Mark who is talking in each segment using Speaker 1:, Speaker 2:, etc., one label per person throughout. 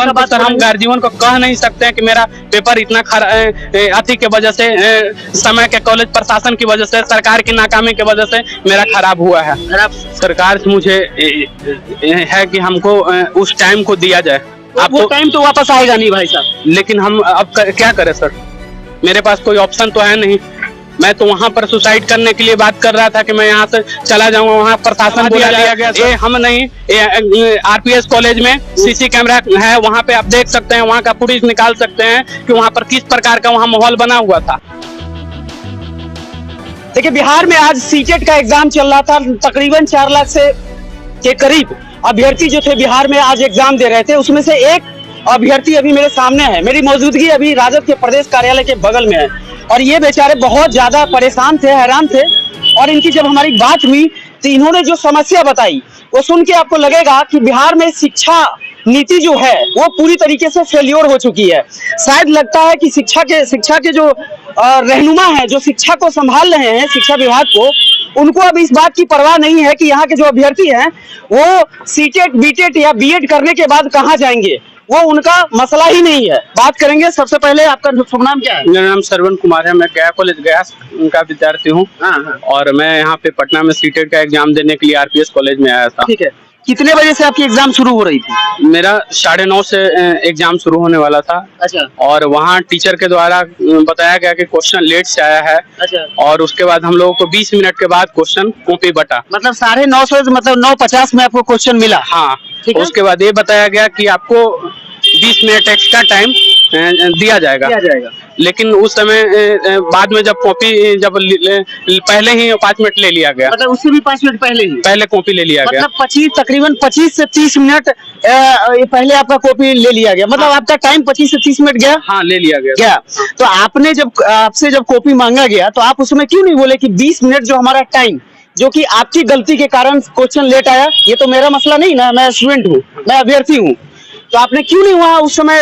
Speaker 1: तो सर हम गार्जियन को कह नहीं सकते हैं कि मेरा पेपर इतना अति के वजह से, समय के कॉलेज प्रशासन की वजह से, सरकार की नाकामी की वजह से मेरा खराब हुआ है। सरकार से मुझे है कि हमको उस टाइम को दिया जाए।
Speaker 2: आप वो टाइम तो वापस आएगा नहीं भाई साहब,
Speaker 1: लेकिन हम अब क्या करें सर, मेरे पास कोई ऑप्शन तो है नहीं। मैं तो वहाँ पर सुसाइड करने के लिए बात कर रहा था कि मैं यहाँ से चला जाऊंगा, वहाँ प्रशासन बुला लिया गया। ये हम नहीं, आरपीएस कॉलेज में सीसी कैमरा है, वहाँ पे आप देख सकते हैं, वहाँ का फुटेज निकाल सकते हैं कि वहाँ पर किस प्रकार का वहाँ माहौल बना हुआ था।
Speaker 2: देखिए बिहार में आज सीटेट का एग्जाम चल रहा था। तकरीबन 4 लाख से के करीब अभ्यर्थी जो थे बिहार में आज एग्जाम दे रहे थे। उसमें से एक अभ्यर्थी अभी मेरे सामने है, मेरी मौजूदगी अभी राजद के प्रदेश कार्यालय के बगल में है, और ये बेचारे बहुत ज्यादा परेशान थे, हैरान थे। और इनकी जब हमारी बात हुई तो इन्होंने जो समस्या बताई वो सुन के आपको लगेगा कि बिहार में शिक्षा नीति जो है वो पूरी तरीके से फेल्योर हो चुकी है। शायद लगता है कि शिक्षा के जो रहनुमा है, जो शिक्षा को संभाल रहे हैं, शिक्षा विभाग को, उनको अब इस बात की परवाह नहीं है कि यहाँ के जो अभ्यर्थी हैं वो सीटेट, बीटेट या बीएड करने के बाद कहाँ जाएंगे, वो उनका मसला ही नहीं है। बात करेंगे। सबसे पहले आपका शुभ नाम क्या है?
Speaker 1: मेरा नाम श्रवण कुमार है, मैं गया कॉलेज गया उनका विद्यार्थी हूँ। और मैं यहाँ पे पटना में सीटेट का एग्जाम देने के लिए आरपीएस कॉलेज में आया था।
Speaker 2: ठीक है, कितने बजे से आपकी एग्जाम शुरू हो रही थी?
Speaker 1: मेरा 9:30 से एग्जाम शुरू होने वाला था।
Speaker 2: अच्छा।
Speaker 1: और वहाँ टीचर के द्वारा बताया गया कि क्वेश्चन लेट से आया है।
Speaker 2: अच्छा।
Speaker 1: और उसके बाद हम लोगों को 20 मिनट के बाद क्वेश्चन कॉपी बटा,
Speaker 2: मतलब 9:30 से मतलब 9:50 में आपको क्वेश्चन मिला?
Speaker 1: हाँ। उसके बाद ये बताया गया कि आपको 20 मिनट एक्स्ट्रा टाइम दिया जाएगा। लेकिन उस समय बाद में जब कॉपी पहले ही 5 मिनट ले लिया गया।
Speaker 2: मतलब उससे भी 5 मिनट पहले कॉपी ले लिया गया। मतलब तकरीबन 25 से 30 मिनट पहले आपका कॉपी ले लिया गया। मतलब आपका टाइम 25 से 30 मिनट गया?
Speaker 1: हाँ, ले लिया गया।
Speaker 2: तो आपने आपसे जब कॉपी मांगा गया तो आप उसमें क्यों नहीं बोले कि 20 मिनट जो हमारा टाइम, जो कि आपकी गलती के कारण क्वेश्चन लेट आया, ये तो मेरा मसला नहीं ना, मैं स्टूडेंट हूँ, मैं अभ्यर्थी हूँ, तो आपने क्यों नहीं वहाँ उस समय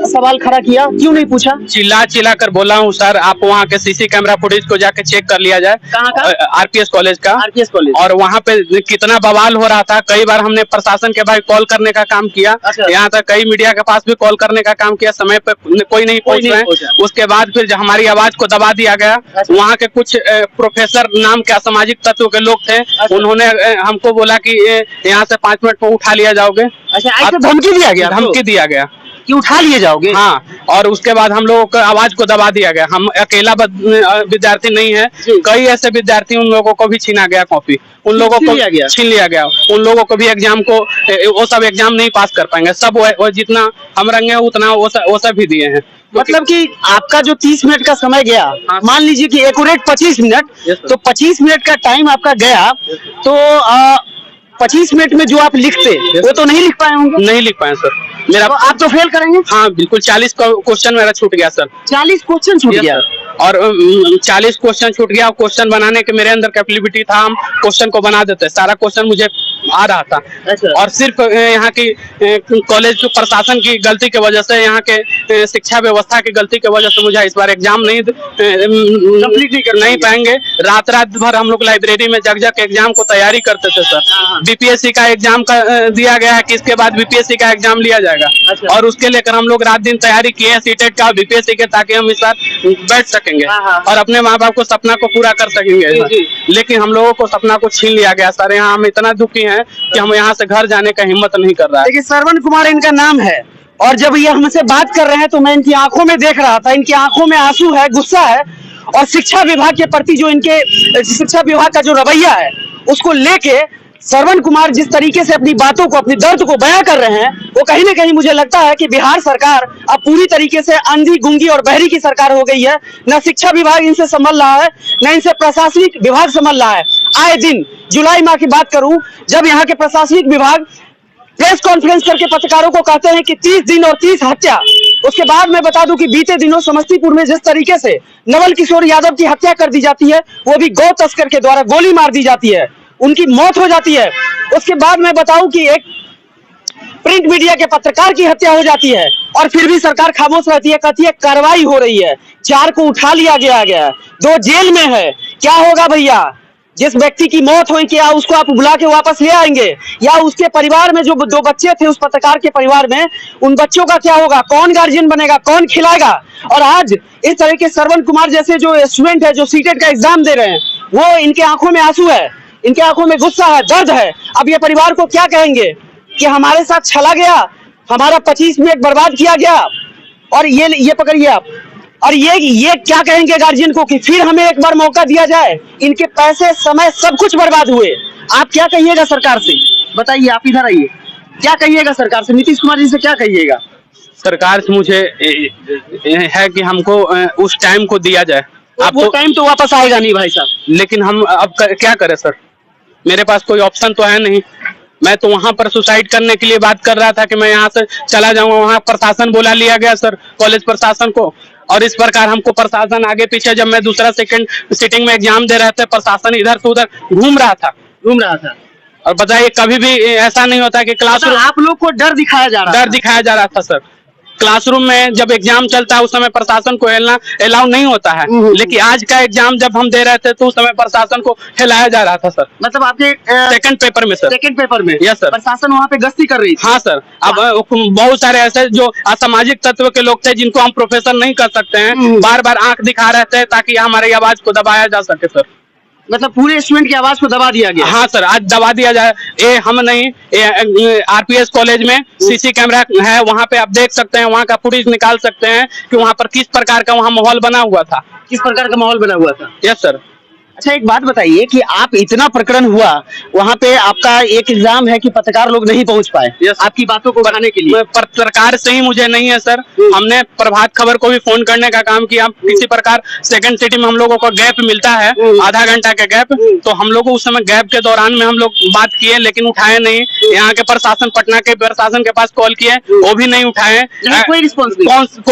Speaker 2: सवाल खड़ा किया, क्यों नहीं पूछा?
Speaker 1: चिल्ला कर बोला हूँ सर, आप वहाँ के सीसी कैमरा फुटेज को जाके चेक कर लिया जाए।
Speaker 2: कहाँ का?
Speaker 1: आरपीएस कॉलेज का।
Speaker 2: RPS college.
Speaker 1: और वहाँ पे कितना बवाल हो रहा था। कई बार हमने प्रशासन के भाई कॉल करने का काम किया।
Speaker 2: अच्छा।
Speaker 1: यहाँ तक कई मीडिया के पास भी कॉल करने का काम किया, समय पे कोई नहीं पहुँच रहे। उसके बाद फिर हमारी आवाज को दबा दिया गया। वहाँ के कुछ प्रोफेसर नाम के असामाजिक तत्व के लोग थे, उन्होंने हमको बोला कि यहाँ से 5 मिनट में उठा लिया जाओगे।
Speaker 2: अच्छा, धमकी दिया गया?
Speaker 1: धमकी दिया गया
Speaker 2: कि उठा लिए जाओगे?
Speaker 1: हाँ। और उसके बाद हम लोगों को आवाज को दबा दिया गया। हम अकेला विद्यार्थी नहीं है, कई ऐसे विद्यार्थी, उन लोगों को भी छीना गया कॉपी, उन लोगों को छीन लिया गया। उन लोगों को भी एग्जाम को, वो सब एग्जाम नहीं पास कर पाएंगे। सब वो जितना हम रंगे उतना वो सब भी दिए हैं।
Speaker 2: मतलब कि आपका जो 30 मिनट का समय गया, मान लीजिए कि एक्यूरेट 25 मिनट, तो 25 मिनट का टाइम आपका गया, तो 25 मिनट में जो आप लिखते वो तो नहीं लिख पाए होंगे?
Speaker 1: नहीं लिख पाए सर। मेरा
Speaker 2: तो आप तो फेल करेंगे?
Speaker 1: हाँ बिल्कुल। 40 क्वेश्चन मेरा छूट गया सर।
Speaker 2: 40 क्वेश्चन छूट गया?
Speaker 1: और 40 क्वेश्चन छूट गया। क्वेश्चन बनाने के मेरे अंदर कैपेबिलिटी था, हम क्वेश्चन को बना देते, सारा क्वेश्चन मुझे आ रहा था।
Speaker 2: अच्छा।
Speaker 1: और सिर्फ यहाँ की कॉलेज प्रशासन की गलती की वजह से, यहाँ के शिक्षा व्यवस्था की गलती की वजह से मुझे इस बार एग्जाम नहीं पाएंगे। रात भर हम लोग लाइब्रेरी में जग एग्जाम को तैयारी करते थे सर। बीपीएससी का एग्जाम दिया गया है कि इसके बाद बीपीएससी का एग्जाम लिया जाएगा। अच्छा। और उसके लेकर हम लोग रात दिन तैयारी किए हैं सीटेट का, बीपीएससी के, ताकि हम इस बार बैठ सकेंगे और अपने माँ बाप को सपना को पूरा कर सकेंगे। लेकिन हम लोगों को सपना को छीन लिया गया सर। यहाँ हम इतना दुखी हैं कि हम यहाँ से घर जाने का हिम्मत नहीं कर रहा है।
Speaker 2: देखिए, श्रवण कुमार इनका नाम है, और जब ये हमसे बात कर रहे हैं तो मैं इनकी आंखों में देख रहा था, इनकी आंखों में आंसू है, गुस्सा है, और शिक्षा विभाग के प्रति जो इनके शिक्षा विभाग का जो रवैया है उसको लेके श्रवण कुमार जिस तरीके से अपनी बातों को, अपनी दर्द को बयां कर रहे हैं, वो कहीं ना कहीं मुझे लगता है कि बिहार सरकार अब पूरी तरीके से अंधी, गूंगी और बहरी की सरकार हो गई है। न शिक्षा विभाग इनसे संभल रहा है, न इनसे प्रशासनिक विभाग संभल रहा है। आए दिन जुलाई माह की बात करूं, जब यहाँ के प्रशासनिक विभाग प्रेस कॉन्फ्रेंस करके पत्रकारों को कहते हैं कि 30 दिन और 30 हत्या, उसके बाद मैं बता दूं कि बीते दिनों समस्तीपुर में जिस तरीके से नवल किशोर यादव की हत्या कर दी जाती है, वो भी गौ तस्कर के द्वारा गोली मार दी जाती है, उनकी मौत हो जाती है। उसके बाद मैं बताऊं कि एक प्रिंट मीडिया के पत्रकार की हत्या हो जाती है, और फिर भी सरकार खामोश रहती है, कहती है कार्रवाई हो रही है। 4 को उठा लिया गया, 2 जेल में है। क्या होगा भैया? जिस व्यक्ति की मौत हुई, क्या उसको आप बुला के वापस ले आएंगे? या उसके परिवार में जो 2 बच्चे थे, उस पत्रकार के परिवार में, उन बच्चों का क्या होगा? कौन गार्जियन बनेगा? कौन खिलाएगा? और आज इस तरह के श्रवण कुमार जैसे जो स्टूडेंट है, जो सीटेट का एग्जाम दे रहे हैं, वो इनके आंखों में आंसू है, इनके आंखों में गुस्सा है, दर्द है। अब ये परिवार को क्या कहेंगे कि हमारे साथ छला गया, हमारा 25 मिनट बर्बाद किया गया, और ये पकड़िए आप। और ये क्या कहेंगे गार्जियन को कि फिर हमें एक बार मौका दिया जाए? इनके पैसे, समय, सब कुछ बर्बाद हुए। आप क्या कहिएगा सरकार से? बताइए, आप इधर आइए, क्या कहिएगा सरकार से? नीतीश कुमार जी से क्या कहिएगा?
Speaker 1: सरकार से मुझे है कि हमको उस टाइम को दिया जाए।
Speaker 2: अब वो टाइम तो वापस आएगा नहीं भाई साहब।
Speaker 1: लेकिन हम अब क्या करें सर? मेरे पास कोई ऑप्शन तो है नहीं। मैं तो वहां पर सुसाइड करने के लिए बात कर रहा था कि मैं यहाँ से चला जाऊंगा। वहां प्रशासन बुला लिया गया सर, कॉलेज प्रशासन को, और इस प्रकार हमको प्रशासन आगे पीछे, जब मैं दूसरा सेकंड सिटिंग में एग्जाम दे रहे थे, प्रशासन इधर से उधर घूम रहा था। और बताइए, कभी भी ऐसा नहीं होता कि क्लासरूम,
Speaker 2: आप लोग को डर दिखाया जा रहा था
Speaker 1: सर। क्लासरूम में जब एग्जाम चलता है उस समय प्रशासन को हिलना अलाउ नहीं होता है, लेकिन आज का एग्जाम जब हम दे रहे थे तो उस समय प्रशासन को हिलाया जा रहा था सर।
Speaker 2: मतलब आपके
Speaker 1: सेकंड पेपर में सर?
Speaker 2: सेकंड पेपर में,
Speaker 1: यस सर।
Speaker 2: प्रशासन वहाँ पे गश्ती कर रही थी?
Speaker 1: हाँ सर। अब बहुत सारे ऐसे जो असामाजिक तत्व के लोग थे, जिनको हम प्रोफेसर नहीं कर सकते हैं, बार बार आंख दिखा रहे थे ताकि हमारी आवाज को दबाया जा सके सर।
Speaker 2: मतलब पूरे स्टूडेंट की आवाज को दबा दिया गया?
Speaker 1: हाँ सर, आज दबा दिया जाए। ये हम नहीं, आरपीएस कॉलेज में सीसी कैमरा है, वहाँ पे आप देख सकते हैं, वहाँ का फुटेज निकाल सकते हैं कि वहाँ पर किस प्रकार का वहाँ माहौल बना हुआ था।
Speaker 2: किस प्रकार का माहौल बना हुआ था?
Speaker 1: Yes sir.
Speaker 2: अच्छा, एक बात बताइए कि आप, इतना प्रकरण हुआ वहाँ पे, आपका एक इल्जाम है कि पत्रकार लोग नहीं पहुँच पाए आपकी बातों को बनाने के लिए।
Speaker 1: पत्रकार से ही मुझे नहीं है सर, हमने प्रभात खबर को भी फोन करने का काम किया। किसी प्रकार सेकंड सिटी में हम लोगों को गैप मिलता है, आधा घंटा का गैप, तो हम लोग उस समय गैप के दौरान में हम लोग बात किए, लेकिन उठाए नहीं। यहाँ के प्रशासन, पटना के प्रशासन के पास कॉल किए, वो भी नहीं उठाए।
Speaker 2: कोई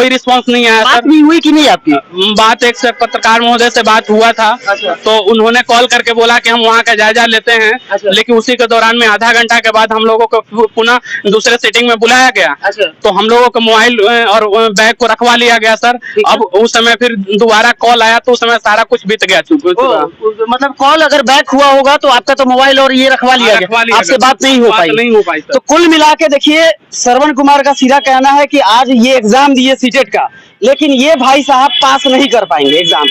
Speaker 2: रिस्पॉन्स नहीं
Speaker 1: आया।
Speaker 2: बात नहीं हुई कि नहीं आपकी?
Speaker 1: बात एक पत्रकार महोदय से बात हुआ था, तो उन्होंने कॉल करके बोला कि हम वहाँ का जायजा लेते हैं। लेकिन उसी के दौरान में आधा घंटा के बाद हम लोगों को पुनः दूसरे सेटिंग में बुलाया गया। तो हम लोगों को मोबाइल और बैग को रखवा लिया गया सर। अब उस समय फिर दोबारा कॉल आया तो उस समय सारा कुछ बीत गया।
Speaker 2: मतलब कॉल अगर बैक हुआ होगा तो आपका तो मोबाइल और ये रखवा लिया गया, आपसे बात नहीं हो पाई। तो कुल मिला के देखिए, श्रवण कुमार का सीधा कहना है कि आज ये एग्जाम दिए सीटेट का, लेकिन ये भाई साहब पास नहीं कर पाएंगे एग्जाम।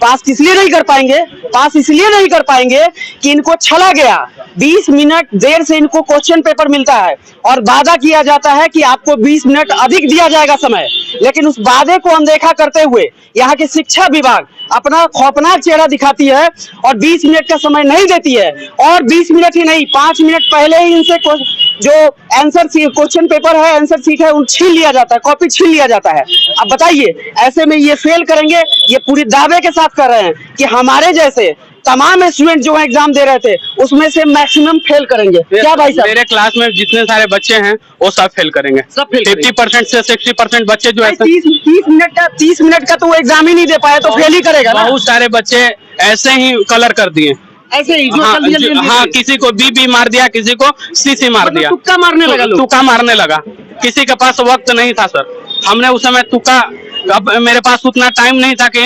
Speaker 2: पास इसलिए नहीं कर पाएंगे, पास इसलिए नहीं कर पाएंगे कि इनको छला गया। 20 मिनट देर से इनको क्वेश्चन पेपर मिलता है और वादा किया जाता है कि आपको 20 मिनट अधिक दिया जाएगा समय, लेकिन उस वादे को अनदेखा करते हुए यहाँ की शिक्षा विभाग अपना खौफनाक चेहरा दिखाती है और 20 मिनट का समय नहीं देती है। और 20 मिनट ही नहीं, 5 मिनट पहले ही इनसे जो आंसर क्वेश्चन पेपर है, आंसर शीट है, उन छीन लिया जाता है, कॉपी छीन लिया जाता है। अब बताइए, ऐसे में ये फेल करेंगे? ये पूरी दावे के साथ कर रहे हैं कि हमारे जैसे तमाम स्टूडेंट जो एग्जाम दे रहे थे उसमें से मैक्सिमम फेल करेंगे। क्या भाई साहब?
Speaker 1: मेरे क्लास में जितने सारे बच्चे हैं वो सब फेल करेंगे। 50% से 60% बच्चे जो है
Speaker 2: 30 मिनट का तो वो एग्जाम ही नहीं दे पाया तो फेल ही करेगा।
Speaker 1: बहुत सारे बच्चे ऐसे ही कलर कर दिए,
Speaker 2: ऐसे ही
Speaker 1: हाँ, किसी को बी मार दिया, किसी को सी मार दिया,
Speaker 2: तुक्का मारने लगा।
Speaker 1: किसी के पास वक्त नहीं था सर। हमने उस समय तुक्का, अब मेरे पास उतना टाइम नहीं था कि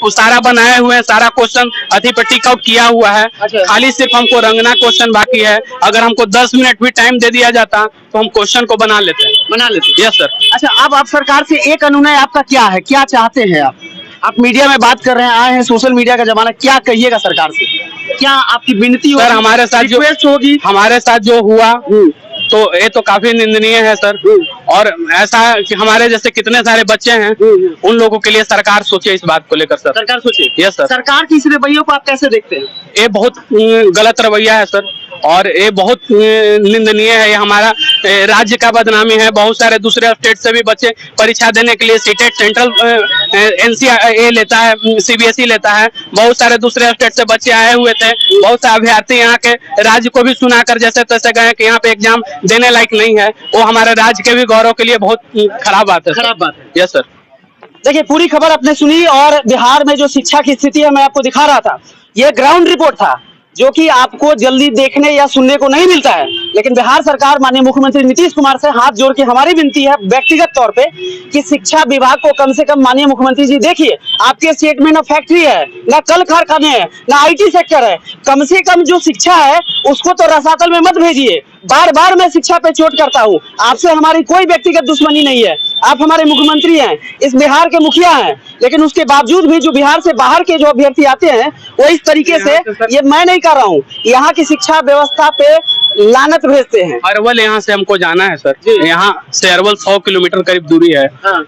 Speaker 1: सारा बनाए हुए हैं, सारा क्वेश्चन अथी पे टिक आउट किया हुआ है। खाली सिर्फ हमको रंगना क्वेश्चन बाकी है। अगर हमको 10 मिनट भी टाइम दे दिया जाता तो हम क्वेश्चन को बना लेते। Yes sir.
Speaker 2: अच्छा, अब आप सरकार से एक अनुनय आपका क्या है, क्या चाहते हैं आप मीडिया में बात कर रहे हैं, आए हैं, सोशल मीडिया का जमाना, क्या कहिएगा सरकार से? क्या आपकी विनती
Speaker 1: सर? हमारे साथ जो हुआ तो ये तो काफी निंदनीय है सर। और ऐसा कि हमारे जैसे कितने सारे बच्चे हैं, उन लोगों के लिए सरकार सोचे इस बात को लेकर सर।
Speaker 2: सरकार सोचे।
Speaker 1: Yes sir.
Speaker 2: सरकार की इस रवैये को आप कैसे देखते हैं?
Speaker 1: ये बहुत गलत रवैया है सर, और ये बहुत निंदनीय है। ये हमारा राज्य का बदनामी है। बहुत सारे दूसरे स्टेट से भी बच्चे परीक्षा देने के लिए सीटेट सेंट्रल NCA लेता है, CBSE लेता है। बहुत सारे दूसरे स्टेट से बच्चे आए हुए थे। बहुत सारे अभ्यर्थी यहाँ के राज्य को भी सुनाकर जैसे तैसे गए कि यहाँ पे एग्जाम देने लायक नहीं है। वो हमारे राज्य के भी गौरव के लिए बहुत खराब बात है। Yes sir.
Speaker 2: देखिए, पूरी खबर आपने सुनी और बिहार में जो शिक्षा की स्थिति है मैं आपको दिखा रहा था। ये ग्राउंड रिपोर्ट था जो कि आपको जल्दी देखने या सुनने को नहीं मिलता है। लेकिन बिहार सरकार माननीय मुख्यमंत्री नीतीश कुमार से हाथ जोड़ के हमारी विनती है व्यक्तिगत तौर पे कि शिक्षा विभाग को कम से कम माननीय मुख्यमंत्री जी देखिए, आपके स्टेट में ना फैक्ट्री है, ना कल कारखाने हैं, ना IT सेक्टर है। कम से कम जो शिक्षा है उसको तो रसातल में मत भेजिए। बार बार मैं शिक्षा पे चोट करता हूँ, आपसे हमारी कोई व्यक्तिगत दुश्मनी नहीं है। आप हमारे मुख्यमंत्री हैं, इस बिहार के मुखिया हैं, लेकिन उसके बावजूद भी जो बिहार से बाहर के जो अभ्यर्थी आते हैं वो इस तरीके से, ये मैं नहीं कर रहा हूँ, यहाँ की शिक्षा व्यवस्था पे लानत भेजते हैं।
Speaker 1: अरवल यहाँ से हमको जाना है सर, यहाँ से अरवल 100 किलोमीटर करीब दूरी है।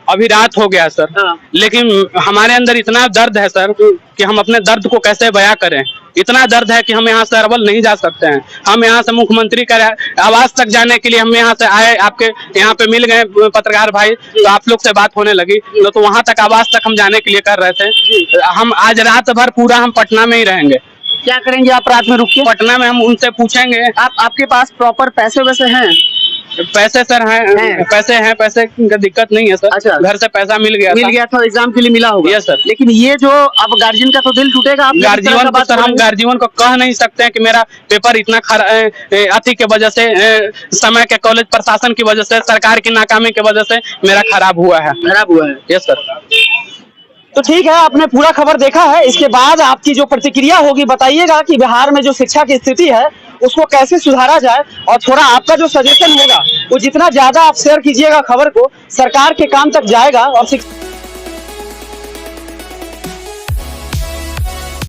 Speaker 1: अभी रात हो गया सर, लेकिन हमारे अंदर इतना दर्द है सर कि हम अपने दर्द को कैसे बयां करें। इतना दर्द है कि हम यहाँ से अरवल नहीं जा सकते हैं। हम यहाँ से मुख्यमंत्री का आवास तक जाने के लिए हम यहाँ से आए, आपके यहाँ पे मिल गए पत्रकार भाई, तो आप लोग से बात होने लगी, तो वहाँ तक आवास तक हम जाने के लिए कर रहे थे। हम आज रात भर पूरा हम पटना में ही रहेंगे।
Speaker 2: क्या करेंगे आप रात में रुक के?
Speaker 1: पटना में हम उनसे पूछेंगे।
Speaker 2: आपके पास प्रॉपर पैसे वैसे हैं?
Speaker 1: पैसे सर हैं, पैसे हैं, पैसे की दिक्कत नहीं है सर।
Speaker 2: अच्छा,
Speaker 1: घर से पैसा मिल गया
Speaker 2: था एग्जाम के लिए मिला होगा।
Speaker 1: Yes sir.
Speaker 2: लेकिन ये जो अब गार्जियन का तो दिल टूटेगा। आप
Speaker 1: गार्जियन को सर, हम गार्जियन को कह नहीं सकते हैं कि मेरा पेपर इतना अति के वजह से, समय के कॉलेज प्रशासन की वजह से, सरकार की नाकामी की वजह से मेरा खराब हुआ है। Yes sir.
Speaker 2: तो ठीक है, आपने पूरा खबर देखा है। इसके बाद आपकी जो प्रतिक्रिया होगी बताइएगा कि बिहार में जो शिक्षा की स्थिति है उसको कैसे सुधारा जाए, और थोड़ा आपका जो सजेशन होगा वो जितना ज्यादा आप शेयर कीजिएगा खबर को, सरकार के काम तक जाएगा और